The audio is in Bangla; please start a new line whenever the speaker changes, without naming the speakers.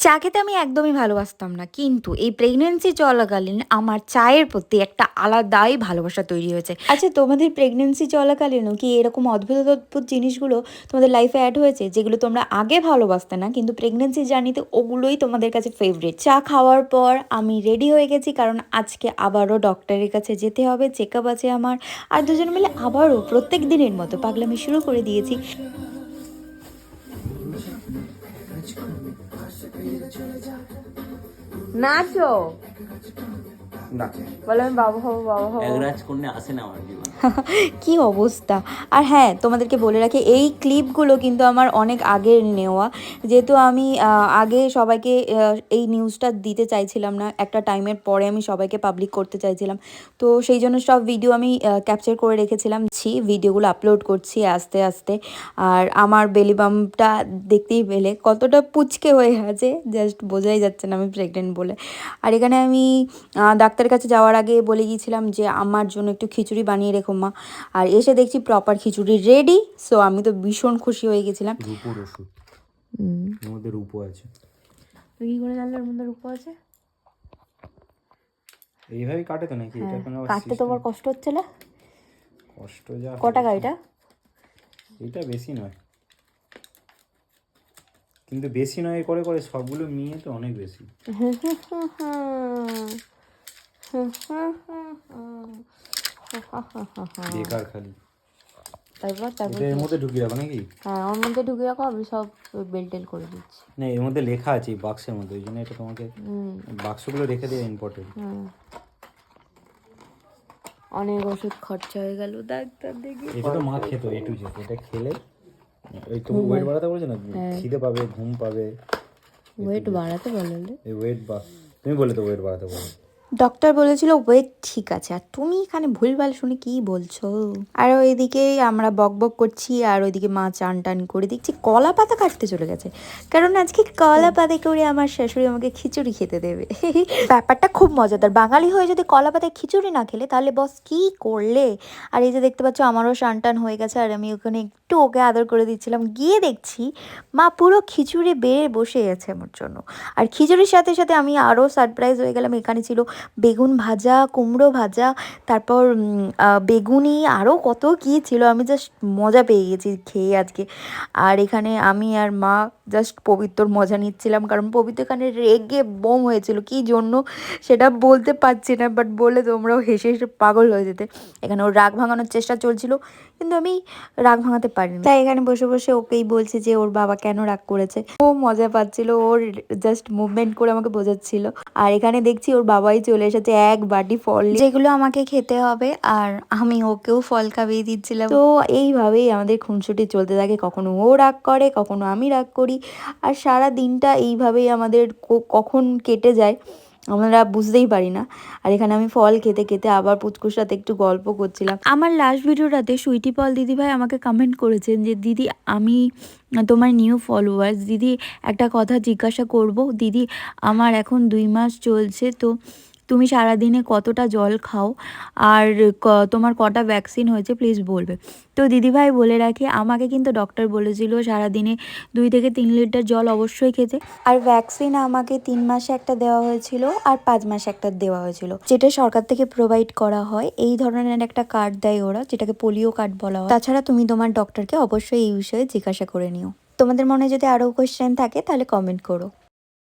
চা খেতে আমি একদমই ভালোবাসতাম না, কিন্তু এই প্রেগনেন্সি চলাকালীন আমার চায়ের প্রতি একটা আলাদাই ভালোবাসা তৈরি হয়েছে। আচ্ছা, তোমাদের প্রেগনেন্সি চলাকালীনও কি এরকম অদ্ভুত অদ্ভুত জিনিসগুলো তোমাদের লাইফে অ্যাড হয়েছে, যেগুলো তোমরা আগে ভালোবাসতে না কিন্তু প্রেগনেন্সি জার্নিতে ওগুলোই তোমাদের কাছে ফেভারিট? চা খাওয়ার পর আমি রেডি হয়ে গেছি, কারণ আজকে আবারও ডক্টরের কাছে যেতে হবে, চেক আপ আছে আমার। আর দুজন মিলে আবারও প্রত্যেক দিনের মতো পাগলামি শুরু করে দিয়েছি।
নাচো
না
বলে আমি বাবা হবো বাবা হবো।
একরাজ কন্যা আসে না আমার জীবনে।
কি অবস্থা! আর হ্যাঁ, তোমাদেরকে বলে রাখি, এই ক্লিপগুলো কিন্তু আমার অনেক আগের নেওয়া, যেহেতু আমি আগে সবাইকে এই নিউজটা দিতে চাইছিলাম না, একটা টাইমের পরে আমি সবাইকে পাবলিক করতে চাইছিলাম, তো সেই জন্য সব ভিডিও আমি ক্যাপচার করে রেখেছিলাম। ভিডিওগুলো আপলোড করছি আস্তে আস্তে। আর আমার বেলি বাম্পটা দেখতেই পেলে কতটা পুচকে হয়ে আছে, জাস্ট বোঝাই যাচ্ছে না আমি প্রেগনেন্ট বলে। আর এখানে আমি ডাক্তারের কাছে যাওয়ার আগে বলে গিয়েছিলাম যে আমার জন্য একটু খিচুড়ি বানিয়ে রেখো মা। আর এসে দেখছি প্রপার খিচুড়ি রেডি, সো আমি তো ভীষণ খুশি হয়ে গেছিলাম।
রূপোর ওষুধ, এর মধ্যে রূপো আছে।
তুই কি করে জানলে ওর মধ্যে রূপ আছে?
এইভাবেই কাটে তো নাকি? এটা কোনো
কাটতে তো আবার কষ্ট হচ্ছে না?
কষ্ট যা।
ক টাকা এটা?
এটা বেশি নয়, কিন্তু বেশি নয় করে করে সবগুলো নিয়ে তো অনেক বেশি। বেকার খালি।
তারপর
এটা এর মধ্যে ঢুকিয়ে রাখো নাকি?
হ্যাঁ, ওর মধ্যে ঢুকিয়ে রাখো, আমি সব বেল টেল করে দিচ্ছি।
না, এর মধ্যে লেখা আছে এই বাক্সের মধ্যে, ওই জন্য এটা তোমাকে বাক্সগুলো রেখে দেওয়া ইম্পর্টেন্ট।
অনেক ওষুধ খরচা হয়ে গেল ডাক্তার দেখি।
এটা তো মা খেতো এ টু জেড, এটা খেলে এই তো ওয়েট বাড়াতে বলছে না, খিদে পাবে, ঘুম পাবে।
ওয়েট বাড়াতে বললে?
এই ওয়েট বা তুমি বলে তো ওয়েট বাড়াতে বলো।
ডক্টর বলেছিল ওয়েট ঠিক আছে, আর তুমি এখানে ভুলভাল শুনে কি বলছো? আর ওইদিকে আমরা বক বক করছি, আর ওইদিকে মা চান টান করে দেখছি কলা পাতা কাটতে চলে গেছে, কারণ আজকে কলা পাতা করে আমার শাশুড়ি আমাকে খিচুড়ি খেতে দেবে। ব্যাপারটা খুব মজাদার, বাঙালি হয়ে যদি কলা পাতায় খিচুড়ি না খেলে তাহলে বস কি করলে। আর এই যে দেখতে পাচ্ছ আমারও চান টান হয়ে গেছে, আর আমি ওখানে একটু ওকে আদর করে দিচ্ছিলাম, গিয়ে দেখছি মা পুরো খিচুড়ি বেড়ে বসে গেছে আমার জন্য। আর খিচুড়ির সাথে সাথে আমি আরও সারপ্রাইজ হয়ে গেলাম, এখানে ছিল বেগুন ভাজা, কুমড়ো ভাজা, তারপর বেগুনি, আরও কত কী ছিল। আমি জাস্ট মজা পেয়ে গেছি খেয়ে আজকে। আর এখানে আমি আর মা জাস্ট পবিত্রর মজা নিচ্ছিলাম, কারণ পবিত্র এখানে রেগে বোম হয়েছিল, কী জন্য সেটা বলতে পারছি না, বাট বলে তোমরাও হেসে হেসে পাগল হয়ে যেতে। এখানে ওর রাগ ভাঙানোর চেষ্টা চলছিল, কিন্তু আমি রাগ ভাঙাতে পারিনি, তাই এখানে বসে বসে ওকেই বলছি যে ওর বাবা কেন রাগ করেছে। ও মজা পাচ্ছিল, ওর জাস্ট মুভমেন্ট করে আমাকে বোঝাচ্ছিল। আর এখানে দেখছি ওর বাবাই চলে এসেছে এক বাটি ফল, যেগুলো আমাকে খেতে হবে, আর আমি ওকেও ফল খাইয়ে দিচ্ছিলাম। তো এইভাবেই আমাদের খুনসুটি চলতে থাকে, কখনো ও রাগ করে, কখনো আমি রাগ করি, আর সারা দিনটা এইভাবেই আমাদের কখন কেটে যায় আমরা বুঝতেই পারি না। আর এখানে আমি ফল খেতে খেতে আবার পুচকুর সাথে একটু গল্প করছিলাম। আমার লাস্ট ভিডিওটাতে সুইটি পল দিদিভাই আমাকে কমেন্ট করেছেন যে দিদি, আমি তোমার নিউ ফলোয়ার্স, দিদি একটা কথা জিজ্ঞাসা করব, দিদি আমার এখন 2 মাস চলছে, তো তুমি সারাদিনে কতটা জল খাও, আর তোমার কটা ভ্যাকসিন হয়েছে প্লিজ বলবে। তো দিদিভাই বলে রাখি, আমাকে কিন্তু ডক্টর বলেছিল সারাদিনে 2 থেকে 3 লিটার জল অবশ্যই খেতে, আর ভ্যাকসিন আমাকে 3 মাসে একটা দেওয়া হয়েছিল, আর 5 মাসে একটা দেওয়া হয়েছিল, যেটা সরকার থেকে প্রোভাইড করা হয়। এই ধরনের একটা কার্ড দেয় ওরা, যেটাকে পোলিও কার্ড বলা হয়। তাছাড়া তুমি তোমার ডক্টরকে অবশ্যই এই বিষয়ে জিজ্ঞাসা করে নিও। তোমাদের মনে যদি আরও কোয়েশ্চেন থাকে তাহলে কমেন্ট করো।